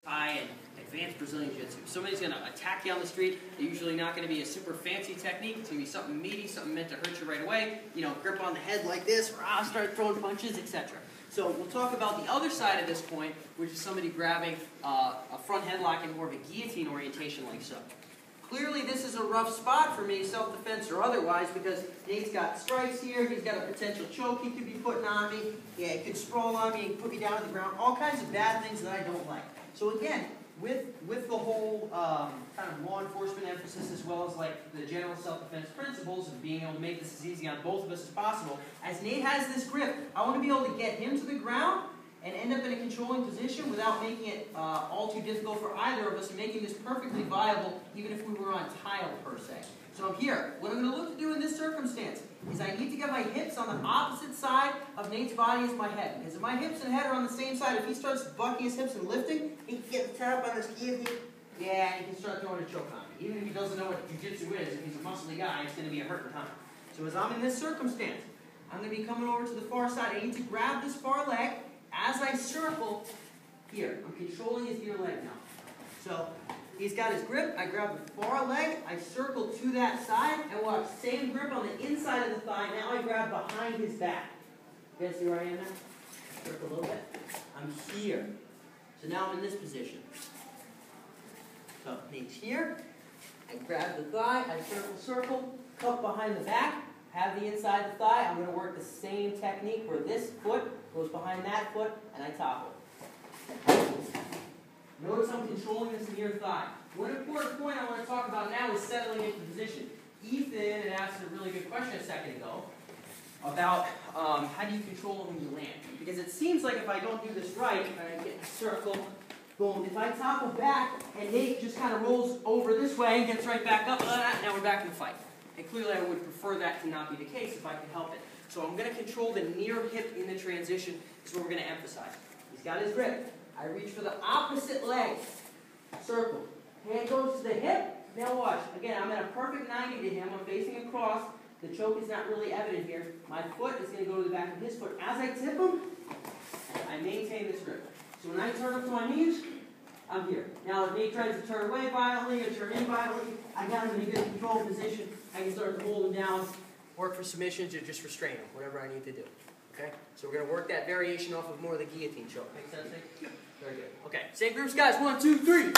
Thai and advanced Brazilian Jiu-Jitsu. If somebody's going to attack you on the street, they're usually not going to be a super fancy technique. It's going to be something meaty, something meant to hurt you right away. You know, grip on the head like this, start throwing punches, etc. So we'll talk about the other side of this coin, which is somebody grabbing a front headlock in more of a guillotine orientation like so. Clearly this is a rough spot for me, self-defense or otherwise, because Nate's got strikes here, he's got a potential choke he could be putting on me, yeah, he could sprawl on me, he could put me down to the ground, all kinds of bad things that I don't like. So again, with the whole kind of law enforcement emphasis as well as like the general self-defense principles of being able to make this as easy on both of us as possible, as Nate has this grip, I want to be able to get him to the ground and end up in a controlling position without making it all too difficult for either of us and making this perfectly viable even if we were on tile per se. So here, what I'm going to look to do in this circumstance is I need to get my hips on the opposite side of Nate's body as my head. Because if my hips and head are on the same side, if he starts bucking his hips and lifting, he can get the tap on his guillotine. Yeah, he can start throwing a choke on me. Even if he doesn't know what jiu-jitsu is, if he's a muscly guy, it's going to be a hurting time. So as I'm in this circumstance, I'm going to be coming over to the far side. I need to grab this far leg. As I circle, here, I'm controlling his near leg now. So he's got his grip, I grab the far leg, I circle to that side, and watch, same grip on the inside of the thigh, now I grab behind his back. You guys see where I am now? Circle a little bit. I'm here. So now I'm in this position. So Nate's here, I grab the thigh, I circle, cup behind the back, have the inside of the thigh. I'm going to work the same technique where this foot goes behind that foot, and I topple. Notice I'm controlling this near thigh. One important point I want to talk about now is settling into position. Ethan had asked a really good question a second ago about how do you control when you land. Because it seems like if I don't do this right, and I get in a circle, boom, if I topple back and Nate just kind of rolls over this way and gets right back up, now we're back in the fight. And clearly I would prefer that to not be the case if I could help it. So I'm going to control the near hip in the transition. This is what we're going to emphasize. He's got his grip. I reach for the opposite leg. Circle. Hand goes to the hip. Now watch. Again, I'm at a perfect 90 to him. I'm facing across. The choke is not really evident here. My foot is going to go to the back of his foot. As I tip him, I maintain this grip. So when I turn up to my knees, I'm here. Now if Nate tries to turn away violently or turn in violently, I got him in a good control position. I can start to hold him down, work for submissions, or just restrain him, whatever I need to do. Okay? So we're going to work that variation off of more of the guillotine choke. Make sense, Nate? Very good. Okay, same groups, guys. 1, 2, 3.